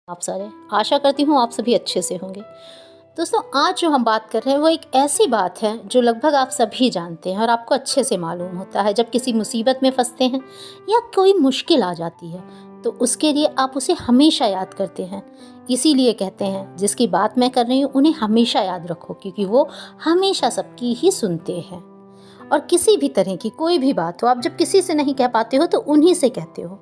आप सारे, आशा करती हूँ आप सभी अच्छे से होंगे। दोस्तों, आज जो हम बात कर रहे हैं वो एक ऐसी बात है जो लगभग आप सभी जानते हैं और आपको अच्छे से मालूम होता है। जब किसी मुसीबत में फंसते हैं या कोई मुश्किल आ जाती है तो उसके लिए आप उसे हमेशा याद करते हैं। इसीलिए कहते हैं जिसकी बात मैं कर रही हूँ उन्हें हमेशा याद रखो, क्योंकि वो हमेशा सबकी ही सुनते हैं। और किसी भी तरह की कोई भी बात हो, आप जब किसी से नहीं कह पाते हो तो उन्हीं से कहते हो।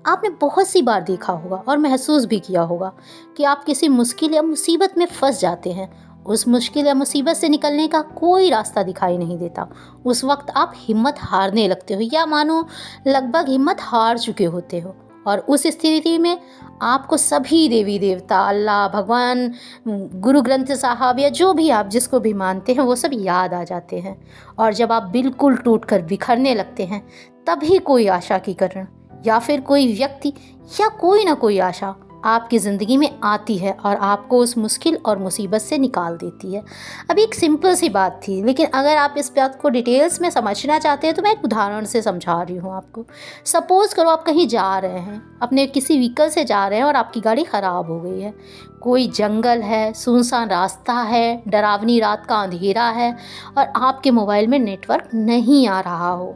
आपने बहुत सी बार देखा होगा और महसूस भी किया होगा कि आप किसी मुश्किल या मुसीबत में फंस जाते हैं। उस मुश्किल या मुसीबत से निकलने का कोई रास्ता दिखाई नहीं देता। उस वक्त आप हिम्मत हारने लगते हो या मानो लगभग हिम्मत हार चुके होते हो। और उस स्थिति में आपको सभी देवी देवता, अल्लाह, भगवान, गुरु ग्रंथ साहब या जो भी आप जिसको भी मानते हैं वो सब याद आ जाते हैं। और जब आप बिल्कुल टूट कर बिखरने लगते हैं तभी कोई आशा की किरण या फिर कोई व्यक्ति या कोई ना कोई आशा आपकी ज़िंदगी में आती है और आपको उस मुश्किल और मुसीबत से निकाल देती है। अभी एक सिंपल सी बात थी, लेकिन अगर आप इस बात को डिटेल्स में समझना चाहते हैं तो मैं एक उदाहरण से समझा रही हूँ आपको। सपोज़ करो आप कहीं जा रहे हैं, अपने किसी व्हीकल से जा रहे हैं और आपकी गाड़ी ख़राब हो गई है। कोई जंगल है, सुनसान रास्ता है, डरावनी रात का अंधेरा है और आपके मोबाइल में नेटवर्क नहीं आ रहा हो,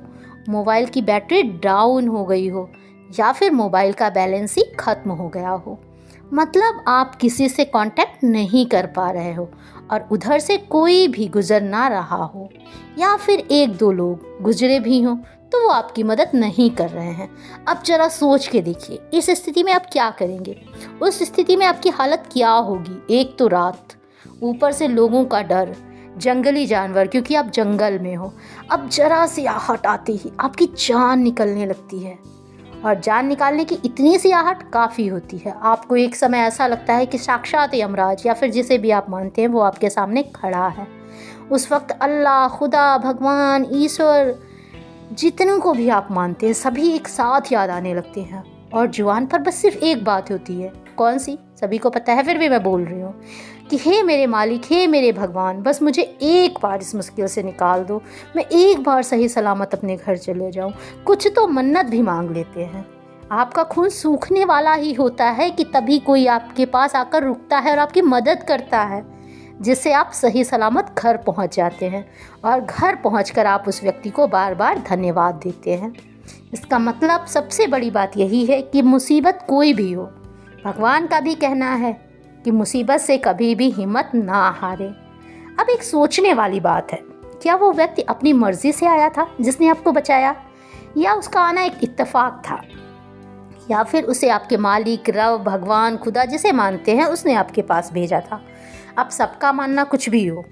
मोबाइल की बैटरी डाउन हो गई हो या फिर मोबाइल का बैलेंस ही ख़त्म हो गया हो। मतलब आप किसी से कांटेक्ट नहीं कर पा रहे हो और उधर से कोई भी गुजर ना रहा हो या फिर एक दो लोग गुजरे भी हों तो वो आपकी मदद नहीं कर रहे हैं। अब ज़रा सोच के देखिए, इस स्थिति में आप क्या करेंगे? उस स्थिति में आपकी हालत क्या होगी? एक तो रात, ऊपर से लोगों का डर, जंगली जानवर, क्योंकि आप जंगल में हो। अब जरा सी आहट आते ही आपकी जान निकलने लगती है और जान निकालने की इतनी सी आहट काफ़ी होती है। आपको एक समय ऐसा लगता है कि साक्षात यमराज या फिर जिसे भी आप मानते हैं वो आपके सामने खड़ा है। उस वक्त अल्लाह, खुदा, भगवान, ईश्वर, जितनों को भी आप मानते हैं सभी एक साथ याद आने लगते हैं और जुबान पर बस सिर्फ एक बात होती है। कौन सी? सभी को पता है, फिर भी मैं बोल रही हूँ कि हे मेरे मालिक, हे मेरे भगवान, बस मुझे एक बार इस मुश्किल से निकाल दो, मैं एक बार सही सलामत अपने घर चले जाऊँ। कुछ तो मन्नत भी मांग लेते हैं। आपका खून सूखने वाला ही होता है कि तभी कोई आपके पास आकर रुकता है और आपकी मदद करता है, जिससे आप सही सलामत घर पहुंच जाते हैं और घर पहुंचकर आप उस व्यक्ति को बार बार धन्यवाद देते हैं। इसका मतलब सबसे बड़ी बात यही है कि मुसीबत कोई भी हो, भगवान का भी कहना है कि मुसीबत से कभी भी हिम्मत ना हारे। अब एक सोचने वाली बात है, क्या वो व्यक्ति अपनी मर्जी से आया था जिसने आपको बचाया, या उसका आना एक इत्तेफाक था, या फिर उसे आपके मालिक, रब, भगवान, खुदा जिसे मानते हैं उसने आपके पास भेजा था? अब सबका मानना कुछ भी हो,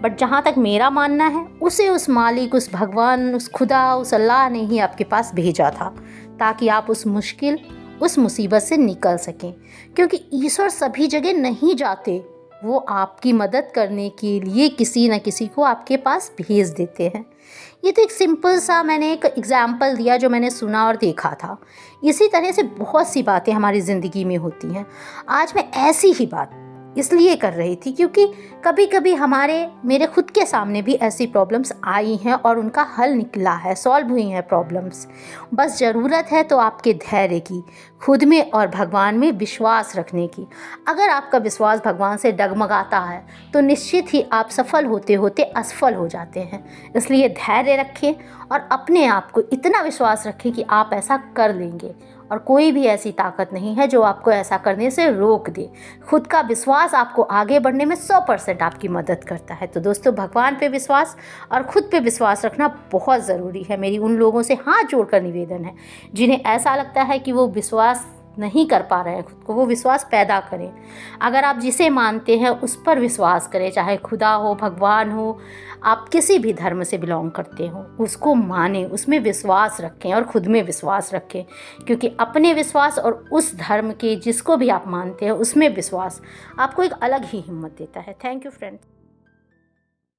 बट जहाँ तक मेरा मानना है उसे उस मालिक, उस भगवान, उस खुदा, उस अल्लाह ने ही आपके पास भेजा था ताकि आप उस मुश्किल, उस मुसीबत से निकल सकें। क्योंकि ईश्वर सभी जगह नहीं जाते, वो आपकी मदद करने के लिए किसी न किसी को आपके पास भेज देते हैं। ये तो एक सिंपल सा मैंने एक एग्जाम्पल दिया जो मैंने सुना और देखा था। इसी तरह से बहुत सी बातें हमारी ज़िंदगी में होती हैं। आज मैं ऐसी ही बात इसलिए कर रही थी क्योंकि कभी कभी मेरे खुद के सामने भी ऐसी प्रॉब्लम्स आई हैं और उनका हल निकला है, सॉल्व हुई हैं प्रॉब्लम्स। बस ज़रूरत है तो आपके धैर्य की, खुद में और भगवान में विश्वास रखने की। अगर आपका विश्वास भगवान से डगमगाता है तो निश्चित ही आप सफल होते होते असफल हो जाते हैं। इसलिए धैर्य रखें और अपने आप को इतना विश्वास रखें कि आप ऐसा कर लेंगे और कोई भी ऐसी ताकत नहीं है जो आपको ऐसा करने से रोक दे। खुद का विश्वास आपको आगे बढ़ने में 100% आपकी मदद करता है। तो दोस्तों, भगवान पे विश्वास और खुद पे विश्वास रखना बहुत ज़रूरी है। मेरी उन लोगों से हाथ जोड़कर निवेदन है जिन्हें ऐसा लगता है कि वो विश्वास नहीं कर पा रहे हैं खुद को, वो विश्वास पैदा करें। अगर आप जिसे मानते हैं उस पर विश्वास करें, चाहे खुदा हो, भगवान हो, आप किसी भी धर्म से बिलोंग करते हो, उसको मानें, उसमें विश्वास रखें और खुद में विश्वास रखें। क्योंकि अपने विश्वास और उस धर्म के जिसको भी आप मानते हैं उसमें विश्वास आपको एक अलग ही हिम्मत देता है। Thank you friends.